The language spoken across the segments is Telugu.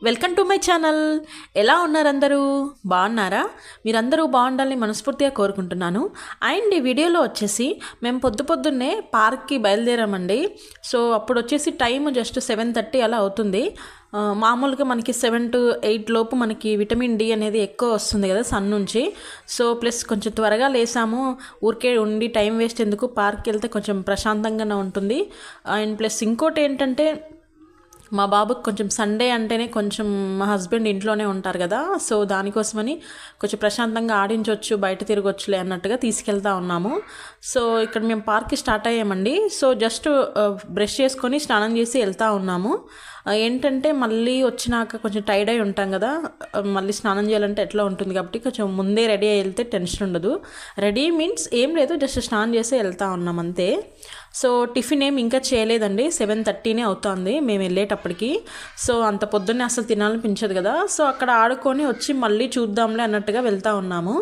Welcome to my channel. ఎలా ఉన్నారు అందరూ? బాగున్నారా? మీరందరూ బాగుండాలని మనస్ఫూర్తిగా కోరుకుంటున్నాను. అండ్ ఈ వీడియోలో వచ్చేసి మేము పొద్దున్నే పార్క్కి బయలుదేరామండి. సో అప్పుడు వచ్చేసి టైం జస్ట్ 7:30 అలా అవుతుంది. మామూలుగా మనకి 7 to 8 లోపు మనకి విటమిన్ డి అనేది ఎక్కువ వస్తుంది కదా సన్ నుంచి. సో ప్లస్ కొంచెం త్వరగా లేసాము. ఊరికే ఉండి టైం వేస్ట్ ఎందుకు, పార్క్కి వెళ్తే కొంచెం ప్రశాంతంగానే ఉంటుంది. అండ్ ప్లస్ ఇంకోటి ఏంటంటే మా బాబుకి కొంచెం సండే అంటేనే కొంచెం మా హస్బెండ్ ఇంట్లోనే ఉంటారు కదా, సో దానికోసమని కొంచెం ప్రశాంతంగా ఆడించవచ్చు, బయట తిరగొచ్చులే అన్నట్టుగా తీసుకెళ్తా ఉన్నాము. సో ఇక్కడ మేము పార్క్కి స్టార్ట్ అయ్యామండి. సో జస్ట్ బ్రష్ చేసుకొని స్నానం చేసి వెళ్తూ ఉన్నాము. ఏంటంటే మళ్ళీ వచ్చినాక కొంచెం టైర్డ్ అయి ఉంటాం కదా, మళ్ళీ స్నానం చేయాలంటే ఎట్లా ఉంటుంది కాబట్టి కొంచెం ముందే రెడీ అయ్యి వెళ్తే టెన్షన్ ఉండదు. రెడీ మీన్స్ ఏం లేదు, జస్ట్ స్నానం చేసి వెళ్తా ఉన్నాం అంతే. సో టిఫిన్ ఏం ఇంకా చేయలేదండి, 7:30 అవుతుంది మేము వెళ్ళేటప్పటికి. సో అంత పొద్దున్నే అసలు తినాలనిపించదు కదా, సో అక్కడ ఆడుకొని వచ్చి మళ్ళీ చూద్దాంలే అన్నట్టుగా వెళ్తూ ఉన్నాము.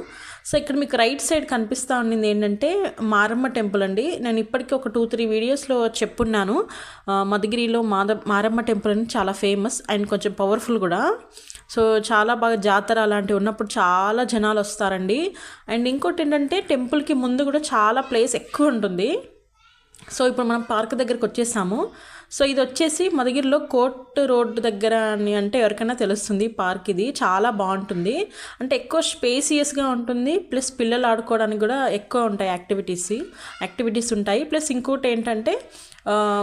సో ఇక్కడ మీకు రైట్ సైడ్ కనిపిస్తూ ఉండింది ఏంటంటే మారమ్మ టెంపుల్ అండి. నేను ఇప్పటికీ ఒక 2-3 వీడియోస్లో చెప్పున్నాను. మధుగిరిలో మారమ్మ టెంపుల్ అని చాలా ఫేమస్ అండ్ కొంచెం పవర్ఫుల్ కూడా. సో చాలా బాగా జాతర అలాంటివి ఉన్నప్పుడు చాలా జనాలు వస్తారండి. అండ్ ఇంకోటి ఏంటంటే టెంపుల్కి ముందు కూడా చాలా ప్లేస్ ఎక్కువ ఉంటుంది. సో ఇప్పుడు మనం పార్క్ దగ్గరికి వచ్చేసాము. సో ఇది వచ్చేసి మధుగిరిలో కోర్ట్ రోడ్ దగ్గర అని అంటే ఎవరికైనా తెలుస్తుంది. పార్క్ ఇది చాలా బాగుంటుంది, అంటే ఎక్కువ స్పేసియస్గా ఉంటుంది. ప్లస్ పిల్లలు ఆడుకోవడానికి కూడా ఎక్కువ ఉంటాయి యాక్టివిటీస్ ఉంటాయి. ప్లస్ ఇంకోటి ఏంటంటే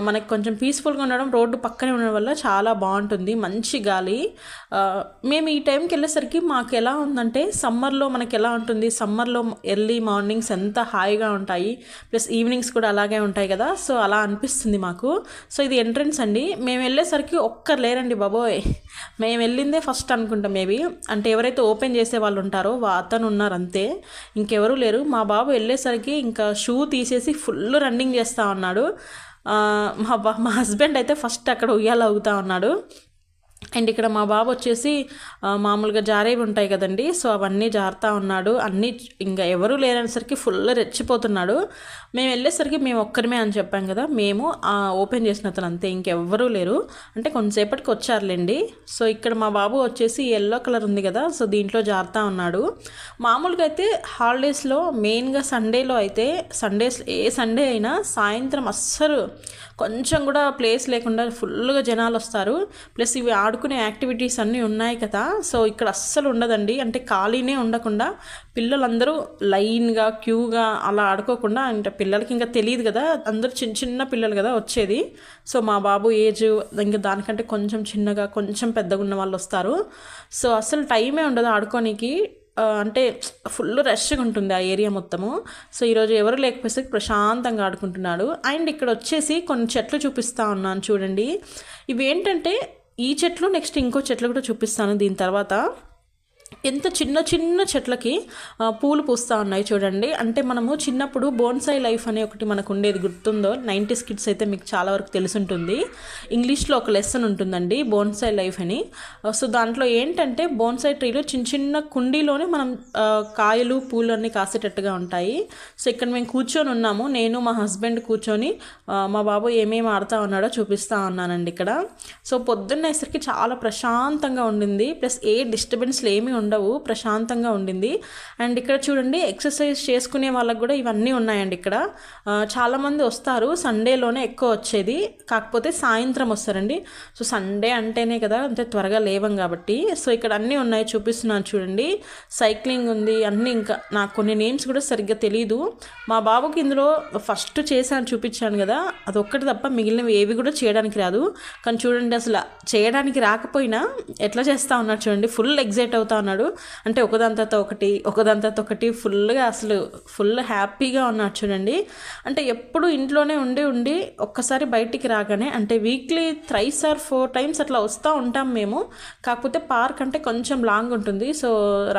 మనకు కొంచెం పీస్ఫుల్గా ఉండడం, రోడ్డు పక్కనే ఉండడం వల్ల చాలా బాగుంటుంది, మంచి గాలి. మేము ఈ టైంకి వెళ్ళేసరికి మాకు ఎలా ఉందంటే సమ్మర్లో మనకి ఎలా ఉంటుంది, సమ్మర్లో ఎర్లీ మార్నింగ్స్ ఎంత హాయిగా ఉంటాయి, ప్లస్ ఈవినింగ్స్ కూడా అలాగే ఉంటాయి కదా, సో అలా అనిపిస్తుంది మాకు. సో ఇది ఎంట్రన్స్ అండి. మేము వెళ్ళేసరికి ఒక్కరు లేరండి బాబోయ్. మేము వెళ్ళిందే ఫస్ట్ అనుకుంటాం మేబీ, అంటే ఎవరైతే ఓపెన్ చేసే వాళ్ళు ఉంటారో అతను ఉన్నారు అంతే, ఇంకెవరూ లేరు. మా బాబు వెళ్ళేసరికి ఇంకా షూ తీసేసి ఫుల్ రన్నింగ్ చేస్తూ ఉన్నాడు. మా హస్బెండ్ అయితే ఫస్ట్ అక్కడ ఉయ్యాల ఊగుతూ ఉన్నాడు. అండ్ ఇక్కడ మా బాబు వచ్చేసి మామూలుగా జారేవి ఉంటాయి కదండి, సో అవన్నీ జారుతూ ఉన్నాడు. అన్నీ ఇంకా ఎవరూ లేనేసరికి ఫుల్ రెచ్చిపోతున్నాడు. మేము వెళ్ళేసరికి మేము ఒక్కరిమే అని చెప్పాం కదా, మేము ఓపెన్ చేసిన అతను అంతే, ఇంకెవ్వరూ లేరు. అంటే కొంతసేపటికి వచ్చారులేండి. సో ఇక్కడ మా బాబు వచ్చేసి ఎల్లో కలర్ ఉంది కదా, సో దీంట్లో జారుతూ ఉన్నాడు. మామూలుగా అయితే హాలిడేస్లో మెయిన్గా సండేలో అయితే ఏ సండే అయినా సాయంత్రం అస్సలు కొంచెం కూడా ప్లేస్ లేకుండా ఫుల్గా జనాలు వస్తారు. ప్లస్ ఇవి ఆడుకునే యాక్టివిటీస్ అన్నీ ఉన్నాయి కదా, సో ఇక్కడ అస్సలు ఉండదండి. అంటే ఖాళీనే ఉండకుండా పిల్లలందరూ లైన్గా క్యూగా అలా ఆడుకోకుండా, అంటే పిల్లలకి ఇంకా తెలియదు కదా, అందరూ చిన్న పిల్లలు కదా వచ్చేది. సో మా బాబు ఏజ్ ఇంకా దానికంటే కొంచెం చిన్నగా కొంచెం పెద్దగా ఉన్న వాళ్ళు వస్తారు. సో అసలు టైమే ఉండదు ఆడుకోనికి, అంటే ఫుల్ రష్గా ఉంటుంది ఆ ఏరియా మొత్తము. సో ఈరోజు ఎవరు లేకపోతే ప్రశాంతంగా ఆడుకుంటున్నాడు. అండ్ ఇక్కడ వచ్చేసి కొన్ని చెట్లు చూపిస్తూ ఉన్నాను చూడండి. ఇవి ఏంటంటే ఈ చెట్లు నెక్స్ట్ ఇంకో చెట్లు కూడా చూపిస్తాను దీని తర్వాత. ఎంత చిన్న చెట్లకి పూలు పూస్తూ ఉన్నాయి చూడండి. అంటే మనము చిన్నప్పుడు బోన్సాయి లైఫ్ అనే ఒకటి మనకు ఉండేది, గుర్తుందో? 90s కిడ్స్ అయితే మీకు చాలా వరకు తెలుసుంటుంది. ఇంగ్లీష్లో ఒక లెసన్ ఉంటుందండి బోన్సాయి లైఫ్ అని. సో దాంట్లో ఏంటంటే బోన్సాయి ట్రీలు చిన్న కుండీలోనే మనం కాయలు పూలు అన్నీ కాసేటట్టుగా ఉంటాయి. సో ఇక్కడ మేము కూర్చొని ఉన్నాము, నేను మా హస్బెండ్ కూర్చొని మా బాబు ఏమేమి ఆడుతూ ఉన్నాడో చూపిస్తూ ఉన్నానండి ఇక్కడ. సో పొద్దున్నేసరికి చాలా ప్రశాంతంగా ఉండింది, ప్లస్ ఏ డిస్టర్బెన్స్లు ఏమీ ఉండవు, ప్రశాంతంగా ఉండింది. అండ్ ఇక్కడ చూడండి ఎక్సర్సైజ్ చేసుకునే వాళ్ళకి కూడా ఇవన్నీ ఉన్నాయండి. ఇక్కడ చాలామంది వస్తారు, సండేలోనే ఎక్కువ వచ్చేది, కాకపోతే సాయంత్రం వస్తారండి. సో సండే అంటేనే కదా అంతే త్వరగా లేవం కాబట్టి. సో ఇక్కడ అన్నీ ఉన్నాయి చూపిస్తున్నాను చూడండి. సైక్లింగ్ ఉంది అన్నీ, ఇంకా నాకు కొన్ని నేమ్స్ కూడా సరిగ్గా తెలీదు. మా బాబుకి ఇందులో ఫస్ట్ చేశాను చూపించాను కదా, అదొక్కటి తప్ప మిగిలినవి ఏవి కూడా చేయడానికి రాదు. కానీ చూడండి అసలు చేయడానికి రాకపోయినా ఎట్లా చేస్తూ ఉన్నాడు చూడండి, ఫుల్ ఎగ్జైట్ అవుతా ఉన్నాడు. అంటే ఒకదాని తర్వాత ఒకటి ఫుల్గా అసలు ఫుల్ హ్యాపీగా ఉన్నాడు చూడండి. అంటే ఎప్పుడు ఇంట్లోనే ఉండి ఒక్కసారి బయటికి రాగానే, అంటే వీక్లీ 3 or 4 times అట్లా వస్తూ ఉంటాం మేము. కాకపోతే పార్క్ అంటే కొంచెం లాంగ్ ఉంటుంది, సో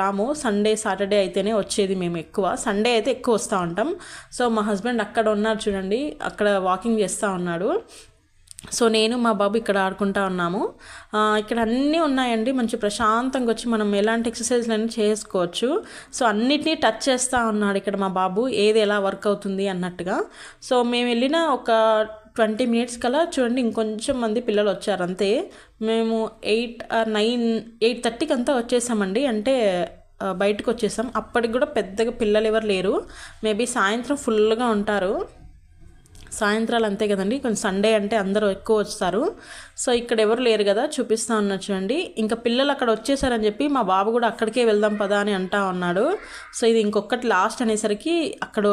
రాము. సండే సాటర్డే అయితేనే వచ్చేది మేము, ఎక్కువ సండే అయితే ఎక్కువ వస్తూ ఉంటాం. సో మా హస్బెండ్ అక్కడ ఉన్నారు చూడండి, అక్కడ వాకింగ్ చేస్తూ ఉన్నాడు. సో నేను మా బాబు ఇక్కడ ఆడుకుంటా ఉన్నాము. ఇక్కడ అన్నీ ఉన్నాయండి, మంచి ప్రశాంతంగా వచ్చి మనం ఎలాంటి ఎక్సర్సైజ్లన్నీ చేసుకోవచ్చు. సో అన్నిటినీ టచ్ చేస్తూ ఉన్నాడు ఇక్కడ మా బాబు, ఏది ఎలా వర్క్ అవుతుంది అన్నట్టుగా. సో మేము వెళ్ళిన ఒక 20 మినిట్స్ కల్లా చూడండి ఇంకొంచెం మంది పిల్లలు వచ్చారు అంతే. మేము 8:30కి అంతా వచ్చేసామండి. అంటే బయటకు వచ్చేసాం. అప్పటికి కూడా పెద్దగా పిల్లలు ఎవరు లేరు. మేబీ సాయంత్రం ఫుల్గా ఉంటారు. సాయంత్రాలు అంతే కదండి, కొంచెం సండే అంటే అందరూ ఎక్కువ వస్తారు. సో ఇక్కడ ఎవరు లేరు కదా, చూపిస్తా ఉన్నా చూడండి. ఇంకా పిల్లలు అక్కడ వచ్చేసారని చెప్పి మా బాబు కూడా అక్కడికే వెళ్దాం పదా అని అంటా ఉన్నాడు. సో ఇది ఇంకొకటి లాస్ట్ అనేసరికి అక్కడ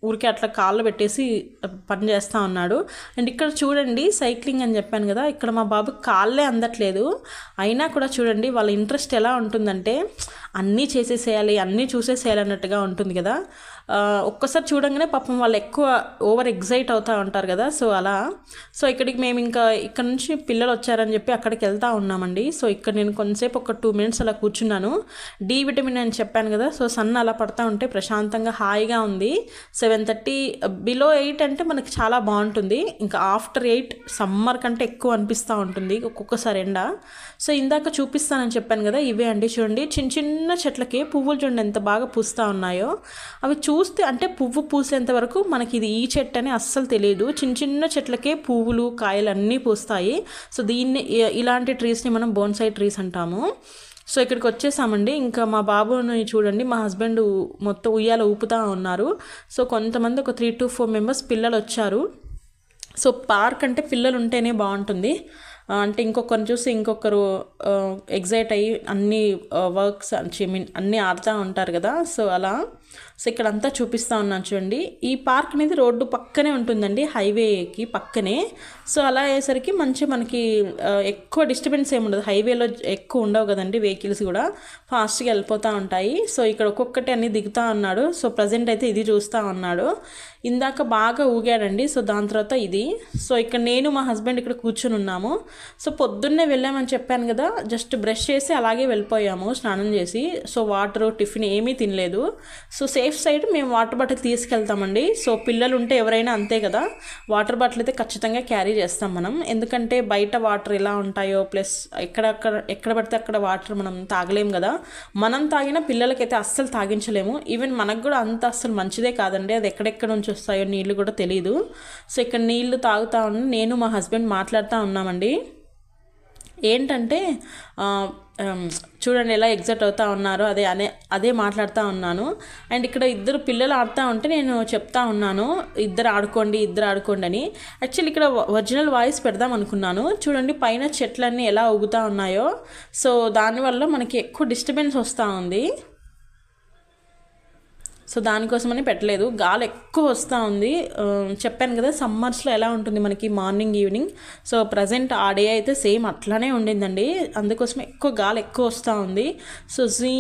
ఊరికే అట్లా కాళ్ళు పెట్టేసి పని చేస్తూ ఉన్నాడు. అండ్ ఇక్కడ చూడండి సైక్లింగ్ అని చెప్పాను కదా, ఇక్కడ మా బాబు కాళ్ళే అందట్లేదు. అయినా కూడా చూడండి వాళ్ళ ఇంట్రెస్ట్ ఎలా ఉంటుందంటే అన్నీ చేసేసేయాలి, అన్నీ చూసేసేయాలి అన్నట్టుగా ఉంటుంది కదా. ఒక్కసారి చూడంగానే పాపం వాళ్ళు ఎక్కువ ఓవర్ ఎగ్జైట్ అవుతూ ఉంటారు కదా. సో అలా ఇక్కడికి మేము ఇంకా ఇక్కడ నుంచి పిల్లలు వచ్చారని చెప్పి అక్కడికి వెళ్తూ ఉన్నామండి. సో ఇక్కడ నేను కొంతసేపు ఒక 2 మినిట్స్ అలా కూర్చున్నాను. డి విటమిన్ అని చెప్పాను కదా, సో సన్ అలా పడతా ఉంటే ప్రశాంతంగా హాయిగా ఉంది. 7:30 బిలో 8 అంటే మనకి చాలా బాగుంటుంది. ఇంకా ఆఫ్టర్ 8 సమ్మర్ కంటే ఎక్కువ అనిపిస్తూ ఉంటుంది ఒక్కొక్కసారి ఎండ. సో ఇందాక చూపిస్తానని చెప్పాను కదా, ఇవే అండి. చూడండి చిన్న చిన్న చెట్లకి పువ్వులు చూడండి ఎంత బాగా పూస్తూ ఉన్నాయో. అవి చూస్తే అంటే పువ్వు పూసేంత వరకు మనకి ఇది ఈ చెట్టు అని అస్సలు తెలియదు. చిన్న చిన్న చెట్లకే పువ్వులు కాయలు అన్నీ పూస్తాయి. సో ఇలాంటి ట్రీస్ని మనం బోన్సాయి ట్రీస్ అంటాము. సో ఇక్కడికి వచ్చేసామండి. ఇంకా మా బాబుని చూడండి, మా హస్బెండ్ మొత్తం ఉయ్యాల ఊపుతూ ఉన్నారు. సో కొంతమంది ఒక 3 to 4 మెంబర్స్ పిల్లలు వచ్చారు. సో పార్క్ అంటే పిల్లలు ఉంటేనే బాగుంటుంది. అంటే ఇంకొకరిని చూసి ఇంకొకరు ఎగ్జైట్ అయ్యి అన్ని వర్క్స్ అన్నీ ఆడుతూ ఉంటారు కదా. సో అలా ఇక్కడ అంతా చూపిస్తూ ఉన్నాను చూడండి. ఈ పార్క్ అనేది రోడ్డు పక్కనే ఉంటుందండి, హైవేకి పక్కనే. సో అలా అయ్యేసరికి మనకి ఎక్కువ డిస్టర్బెన్స్ ఏమి ఉండదు. హైవేలో ఎక్కువ ఉండవు కదండి, వెహికల్స్ కూడా ఫాస్ట్గా వెళ్ళిపోతూ ఉంటాయి. సో ఇక్కడ ఒక్కొక్కటి అన్నీ దిగుతూ ఉన్నాడు. సో ప్రజెంట్ అయితే ఇది చూస్తూ ఉన్నాడు. ఇందాక బాగా ఊగాడండి. సో దాని తర్వాత ఇది. సో ఇక్కడ నేను మా హస్బెండ్ ఇక్కడ కూర్చొని ఉన్నాము. సో పొద్దున్నే వెళ్ళామని చెప్పాను కదా, జస్ట్ బ్రష్ చేసి అలాగే వెళ్ళిపోయాము స్నానం చేసి. సో వాటర్ టిఫిన్ ఏమీ తినలేదు. సో సేఫ్ సైడ్ మేము వాటర్ బాటిల్ తీసుకెళ్తామండి. సో పిల్లలు ఉంటే ఎవరైనా అంతే కదా, వాటర్ బాటిల్ అయితే ఖచ్చితంగా క్యారీ చేస్తాం మనం. ఎందుకంటే బయట వాటర్ ఎలా ఉంటాయో, ప్లస్ ఎక్కడ పడితే అక్కడ వాటర్ మనం తాగలేము కదా. మనం తాగినా పిల్లలకైతే అస్సలు తాగించలేము. ఈవెన్ మనకు కూడా అంత అస్సలు మంచిదే కాదండి. అది ఎక్కడెక్కడ నుంచి వస్తాయో నీళ్ళు కూడా తెలియదు. సో ఇక్కడ నీళ్లు తాగుతా ఉన్నా, నేను మా హస్బెండ్ మాట్లాడుతూ ఉన్నామండి. ఏంటంటే చూడండి ఎలా ఎగ్జైట్ అవుతూ ఉన్నారో, అదే మాట్లాడుతూ ఉన్నాను. అండ్ ఇక్కడ ఇద్దరు పిల్లలు ఆడుతూ ఉంటే నేను చెప్తా ఉన్నాను, ఇద్దరు ఆడుకోండి అని. యాక్చువల్లీ ఇక్కడ ఒరిజినల్ వాయిస్ పెడదాం అనుకున్నాను. చూడండి పైన చెట్లన్నీ ఎలా ఊగుతూ ఉన్నాయో. సో దానివల్ల మనకి ఎక్కువ డిస్టర్బెన్స్ వస్తూ ఉంది. సో దానికోసమని పెట్టలేదు. గాలి ఎక్కువ వస్తూ ఉంది. చెప్పాను కదా సమ్మర్స్లో ఎలా ఉంటుంది మనకి మార్నింగ్ ఈవినింగ్. సో ప్రజెంట్ ఆ డే అయితే సేమ్ అట్లానే ఉండిందండి. అందుకోసమే గాలి ఎక్కువ వస్తూ ఉంది. సో జీ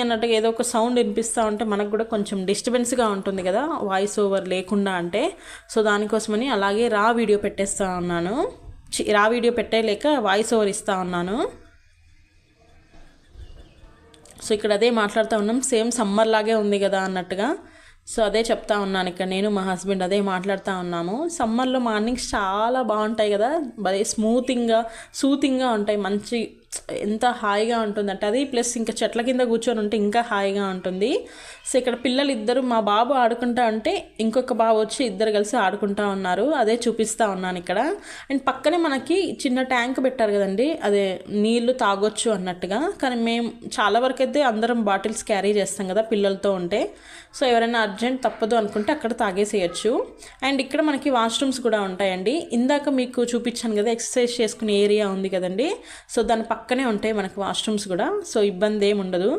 అన్నట్టుగా ఏదో ఒక సౌండ్ వినిపిస్తూ ఉంటే మనకు కూడా కొంచెం డిస్టర్బెన్స్గా ఉంటుంది కదా, వాయిస్ ఓవర్ లేకుండా అంటే. సో దానికోసమని అలాగే రా వీడియో పెట్టేయలేక వాయిస్ ఓవర్ ఇస్తూ ఉన్నాను. సో ఇక్కడ అదే మాట్లాడుతూ ఉన్నాం, సేమ్ సమ్మర్ లాగే ఉంది కదా అన్నట్టుగా. సో అదే చెప్తా ఉన్నాను. ఇక్కడ నేను మా హస్బెండ్ అదే మాట్లాడుతూ ఉన్నాము. సమ్మర్లో మార్నింగ్స్ చాలా బాగుంటాయి కదా, భలే సూతింగ్గా ఉంటాయి. మంచి ఎంత హాయిగా ఉంటుందంటే అది. ప్లస్ ఇంకా చెట్ల కింద కూర్చొని ఉంటే ఇంకా హాయిగా ఉంటుంది. సో ఇక్కడ పిల్లలు ఇద్దరు, మా బాబు ఆడుకుంటా ఉంటే ఇంకొక బాబు వచ్చి ఇద్దరు కలిసి ఆడుకుంటా ఉన్నారు. అదే చూపిస్తూ ఉన్నాను ఇక్కడ. అండ్ పక్కనే మనకి చిన్న ట్యాంక్ పెట్టారు కదండి, అదే నీళ్లు తాగొచ్చు అన్నట్టుగా. కానీ మేము చాలా వరకు అయితే అందరం బాటిల్స్ క్యారీ చేస్తాం కదా పిల్లలతో ఉంటే. సో ఎవరైనా అర్జెంట్ తప్పదు అనుకుంటే అక్కడ తాగేసేయచ్చు. అండ్ ఇక్కడ మనకి వాష్రూమ్స్ కూడా ఉంటాయండి. ఇందాక మీకు చూపించాను కదా ఎక్సర్సైజ్ చేసుకునే ఏరియా ఉంది కదండి. సో దాని పక్కనే ఉంటాయి మనకి వాష్రూమ్స్ కూడా. సో ఇబ్బంది ఏమి ఉండదు.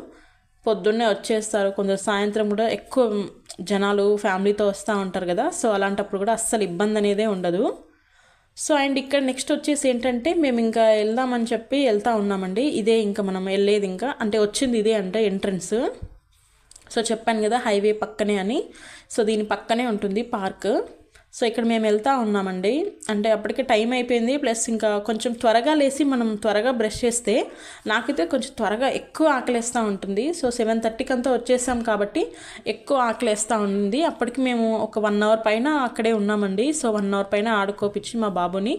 పొద్దున్నే వచ్చేస్తారు, కొందరు సాయంత్రం కూడా ఎక్కువ జనాలు ఫ్యామిలీతో వస్తూ ఉంటారు కదా. సో అలాంటప్పుడు కూడా అస్సలు ఇబ్బంది అనేదే ఉండదు. సో అండ్ ఇక్కడ నెక్స్ట్ వచ్చేసి ఏంటంటే మేము ఇంకా వెళ్దామని చెప్పి వెళ్తూ ఉన్నామండి. ఇదే ఇంకా మనం వెళ్ళేది, ఇంకా అంటే వచ్చింది ఇదే అంటే ఎంట్రన్స్. సో చెప్పాను కదా హైవే పక్కనే అని. సో దీని పక్కనే ఉంటుంది పార్క్. సో ఇక్కడ మేము వెళ్తూ ఉన్నామండి. అంటే అప్పటికే టైం అయిపోయింది. ప్లస్ ఇంకా కొంచెం త్వరగా లేసి మనం త్వరగా బ్రష్ చేస్తే నాకైతే కొంచెం త్వరగా ఎక్కువ ఆకలేస్తూ ఉంటుంది. సో 7:30కి అంతా వచ్చేసాం కాబట్టి ఎక్కువ ఆకలేస్తూ ఉంది. అప్పటికి మేము ఒక 1 అవర్ పైన అక్కడే ఉన్నామండి. సో 1 అవర్ పైన ఆడుకోపించి మా బాబుని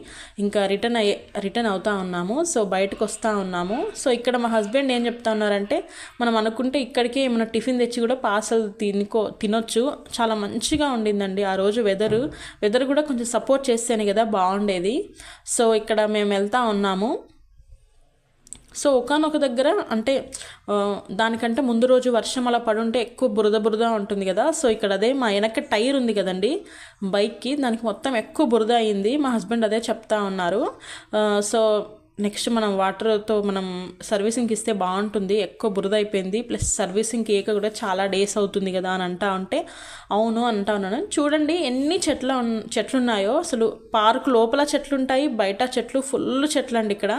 ఇంకా రిటర్న్ అవుతూ ఉన్నాము. సో బయటకు వస్తూ ఉన్నాము. సో ఇక్కడ మా హస్బెండ్ ఏం చెప్తా ఉన్నారంటే, మనం అనుకుంటే ఇక్కడికే ఏమైనా టిఫిన్ తెచ్చి కూడా పార్సల్ తినొచ్చు. చాలా మంచిగా ఉండిందండి ఆ రోజు వెదరు. వెదర్ కూడా కొంచెం సపోర్ట్ చేస్తేనే కదా బాగుండేది. సో ఇక్కడ మేము వెళ్తూ ఉన్నాము. సో ఒకానొక దగ్గర అంటే దానికంటే ముందు రోజు వర్షం అలా పడుంటే ఎక్కువ బురద ఉంటుంది కదా. సో ఇక్కడ అదే మా వెనక టైర్ ఉంది కదండి బైక్కి, దానికి మొత్తం ఎక్కువ బురద అయింది. మా హస్బెండ్ అదే చెప్తా ఉన్నారు. సో నెక్స్ట్ మనం వాటర్తో మనం సర్వీసింగ్కి ఇస్తే బాగుంటుంది, ఎక్కువ బురద అయిపోయింది, ప్లస్ సర్వీసింగ్కి ఏక కూడా చాలా డేస్ అవుతుంది కదా అని అంటా ఉంటే అవును అంటా ఉన్నాను. చూడండి ఎన్ని చెట్లు ఉన్నాయో. అసలు పార్క్ లోపల చెట్లు ఉంటాయి, బయట చెట్లు, ఫుల్ చెట్లు అండి ఇక్కడ.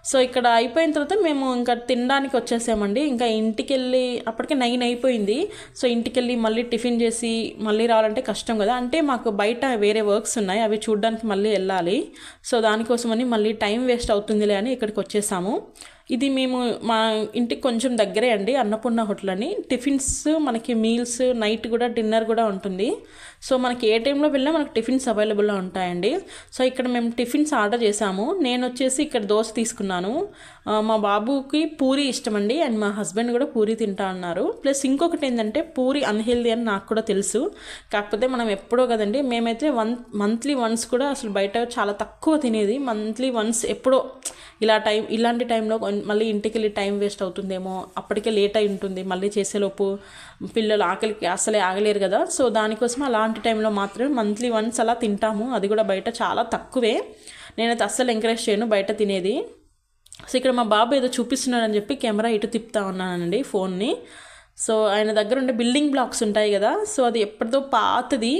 సో ఇక్కడ అయిపోయిన తర్వాత మేము ఇంకా తినడానికి వచ్చేసామండి. ఇంకా ఇంటికి వెళ్ళి అప్పటికే 9 అయిపోయింది. సో ఇంటికి వెళ్ళి మళ్ళీ టిఫిన్ చేసి మళ్ళీ రావాలంటే కష్టం కదా. అంటే మాకు బయట వేరే వర్క్స్ ఉన్నాయి, అవి చూడడానికి మళ్ళీ వెళ్ళాలి. సో దానికోసమని మళ్ళీ టైం వేస్ట్ అవుతుందిలే అని ఇక్కడికి వచ్చేసాము. ఇది మేము మా ఇంటికి కొంచెం దగ్గరే అండి, అన్నపూర్ణ హోటల్ అని. టిఫిన్స్ మనకి మీల్స్, నైట్ కూడా డిన్నర్ కూడా ఉంటుంది. సో మనకి ఏ టైంలో వెళ్ళినా మనకి టిఫిన్స్ అవైలబుల్లో ఉంటాయండి. సో ఇక్కడ మేము టిఫిన్స్ ఆర్డర్ చేసాము. నేను వచ్చేసి ఇక్కడ దోశ తీసుకున్నాను. మా బాబుకి పూరి ఇష్టం అండి, అండ్ మా హస్బెండ్ కూడా పూరి తింటా అన్నారు. ప్లస్ ఇంకొకటి ఏంటంటే పూరి అన్హెల్దీ అని నాకు కూడా తెలుసు, కాకపోతే మనం ఎప్పుడో కదండి. మేమైతే మంత్లీ వన్స్ కూడా అసలు బయట చాలా తక్కువ తినేది. మంత్లీ వన్స్ ఎప్పుడో ఇలాంటి టైంలో మళ్ళీ ఇంటికి వెళ్ళి టైం వేస్ట్ అవుతుందేమో, అప్పటికే లేట్ అయి ఉంటుంది, మళ్ళీ చేసేలోపు పిల్లలు ఆకలికి అసలే ఆగలేరు కదా. సో దానికోసం అలాంటి టైంలో మాత్రమే మంత్లీ వన్స్ అలా తింటాము. అది కూడా బయట చాలా తక్కువే. నేనైతే అస్సలు ఎంకరేజ్ చేయను బయట తినేది. సో ఇక్కడ మా బాబు ఏదో చూపిస్తున్నాడని చెప్పి కెమెరా ఇటు తిప్పుతా ఉన్నానండి ఫోన్ని. సో ఆయన దగ్గర ఉండే బిల్డింగ్ బ్లాక్స్ ఉంటాయి కదా. సో అది ఎప్పటిదో పాతది.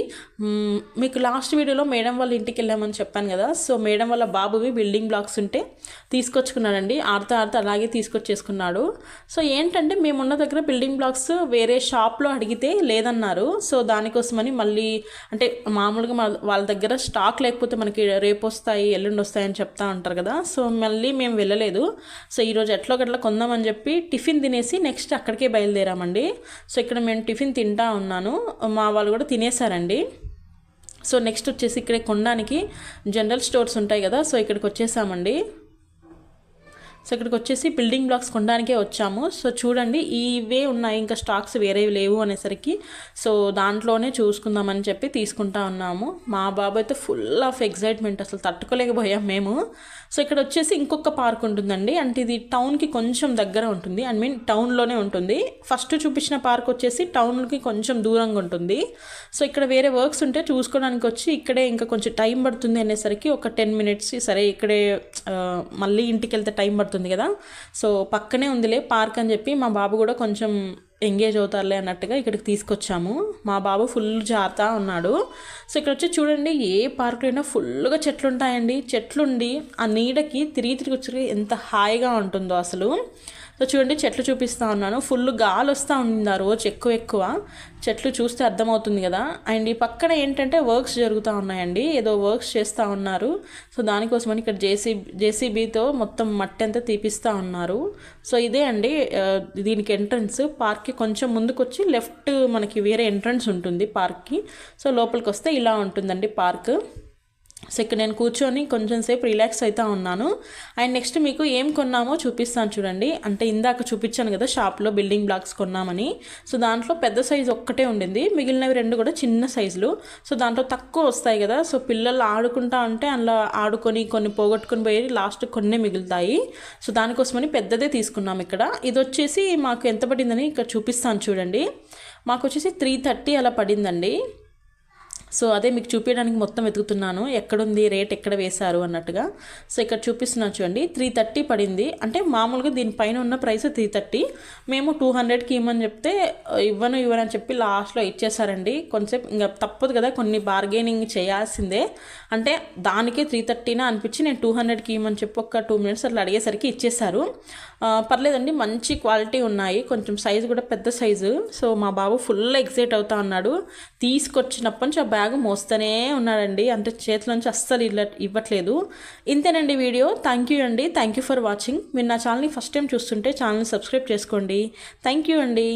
మీకు లాస్ట్ వీడియోలో మేడం వాళ్ళ ఇంటికి వెళ్ళామని చెప్పాను కదా. సో మేడం వాళ్ళ బాబువి బిల్డింగ్ బ్లాక్స్ ఉంటే తీసుకొచ్చుకున్నాడండి. ఆడుతూ అలాగే తీసుకొచ్చేసుకున్నాడు. సో ఏంటంటే మేమున్న దగ్గర బిల్డింగ్ బ్లాక్స్ వేరే షాప్లో అడిగితే లేదన్నారు. సో దానికోసమని మళ్ళీ అంటే మామూలుగా వాళ్ళ దగ్గర స్టాక్ లేకపోతే మనకి రేపు వస్తాయి, ఎల్లుండి వస్తాయని చెప్తా ఉంటారు కదా. సో మళ్ళీ మేము వెళ్ళలేదు. సో ఈరోజు ఎట్లో గట్లా కొందామని చెప్పి టిఫిన్ తినేసి నెక్స్ట్ అక్కడికే బయలుదేరామండి. సో ఇక్కడ మేము టిఫిన్ తింటా ఉన్నాను, మా వాళ్ళు కూడా తినేసారండి. సో నెక్స్ట్ వచ్చేసి ఇక్కడే కొనడానికి జనరల్ స్టోర్స్ ఉంటాయి కదా. సో ఇక్కడికి వచ్చేసామండి. సో ఇక్కడికి వచ్చేసి బిల్డింగ్ బ్లాక్స్ కొనడానికే వచ్చాము. సో చూడండి ఇవే ఉన్నాయి, ఇంకా స్టాక్స్ వేరేవి లేవు అనేసరికి సో దాంట్లోనే చూసుకుందామని చెప్పి తీసుకుంటా ఉన్నాము. మా బాబు అయితే ఫుల్ ఆఫ్ ఎగ్జైట్మెంట్, అసలు తట్టుకోలేకపోయాం మేము. సో ఇక్కడ వచ్చేసి ఇంకొక పార్క్ ఉంటుందండి, అంటే ఇది టౌన్కి కొంచెం దగ్గర ఉంటుంది, ఐ మీన్ టౌన్లోనే ఉంటుంది. ఫస్ట్ చూపించిన పార్క్ వచ్చేసి టౌన్కి కొంచెం దూరంగా ఉంటుంది. సో ఇక్కడ వేరే వర్క్స్ ఉంటే చూసుకోవడానికి వచ్చి ఇక్కడే ఇంకా కొంచెం టైం పడుతుంది అనేసరికి ఒక 10 minutes సరే ఇక్కడే మళ్ళీ ఇంటికి వెళ్తే టైం పడుతుంది కదా. సో పక్కనే ఉందిలే పార్క్ అని చెప్పి మా బాబు కూడా కొంచెం ఎంగేజ్ అవుతారులే అన్నట్టుగా ఇక్కడికి తీసుకొచ్చాము. మా బాబు ఫుల్ జారుతా ఉన్నాడు. సో ఇక్కడ వచ్చి చూడండి ఏ పార్కులో అయినా ఫుల్గా చెట్లు ఉంటాయండి. చెట్లుండి ఆ నీడకి తిరిగి వచ్చి ఎంత హాయిగా ఉంటుందో అసలు. సో చూడండి చెట్లు చూపిస్తూ ఉన్నాను, ఫుల్ గాలి వస్తూ ఉంది ఆ రోజు ఎక్కువ. చెట్లు చూస్తే అర్థమవుతుంది కదా. అండ్ ఈ పక్కన ఏంటంటే వర్క్స్ జరుగుతూ ఉన్నాయండి, ఏదో వర్క్స్ చేస్తూ ఉన్నారు. సో దానికోసమని ఇక్కడ జేసీబీతో మొత్తం మట్టి అంతా తీపిస్తూ ఉన్నారు. సో ఇదే అండి దీనికి ఎంట్రన్స్. పార్క్కి కొంచెం ముందుకు వచ్చి లెఫ్ట్ మనకి వేరే ఎంట్రన్స్ ఉంటుంది పార్క్కి. సో లోపలికి వస్తే ఇలా ఉంటుందండి పార్క్. సో ఇక్కడ నేను కూర్చొని కొంచెం సేపు రిలాక్స్ అవుతూ ఉన్నాను. అండ్ నెక్స్ట్ మీకు ఏం కొన్నామో చూపిస్తాను చూడండి. అంటే ఇందాక చూపించాను కదా షాప్లో బిల్డింగ్ బ్లాక్స్ కొన్నామని. సో దాంట్లో పెద్ద సైజు ఒక్కటే ఉండింది, మిగిలినవి 2 కూడా చిన్న సైజులు. సో దాంట్లో తక్కువ వస్తాయి కదా. సో పిల్లలు ఆడుకుంటా ఉంటే అందులో ఆడుకొని కొన్ని పోగొట్టుకొని పోయి లాస్ట్ కొన్ని మిగులుతాయి. సో దానికోసమని పెద్దదే తీసుకున్నాం ఇక్కడ. ఇది వచ్చేసి మాకు ఎంత పడిందని ఇక్కడ చూపిస్తాను చూడండి. మాకు వచ్చేసి 330 అలా పడిందండి. సో అదే మీకు చూపించడానికి మొత్తం వెతుకుతున్నాను, ఎక్కడుంది రేట్ ఎక్కడ వేశారు అన్నట్టుగా. సో ఇక్కడ చూపిస్తున్నాను చూడండి 330 పడింది. అంటే మామూలుగా దీనిపైన ఉన్న ప్రైస్ 330, మేము 200కి ఇవ్వమని చెప్తే ఇవ్వను అని చెప్పి లాస్ట్లో ఇచ్చేసారండి. కొంచెం ఇంకా తప్పదు కదా, కొన్ని బార్గెనింగ్ చేయాల్సిందే. అంటే దానికే 330 అనిపించి నేను 200కి ఇవ్వమని చెప్పి ఒక 2 minutes అట్లా అడిగేసరికి ఇచ్చేసారు. పర్లేదండి, మంచి క్వాలిటీ ఉన్నాయి, కొంచెం సైజు కూడా పెద్ద సైజు. సో మా బాబు ఫుల్ ఎక్సైట్ అవుతా ఉన్నాడు. తీసుకొచ్చినప్పటి నుంచి ఆ బ్యాగ్ మోస్తూనే ఉన్నాడండి, అంటే చేతిలోంచి అస్సలు ఇవ్వట్లేదు. ఇంతేనండి వీడియో. థ్యాంక్ యూ అండి, థ్యాంక్ యూ ఫర్ వాచింగ్. మీరు నా ఛానల్ని ఫస్ట్ టైం చూస్తుంటే ఛానల్ని సబ్స్క్రైబ్ చేసుకోండి. థ్యాంక్ యూ అండి.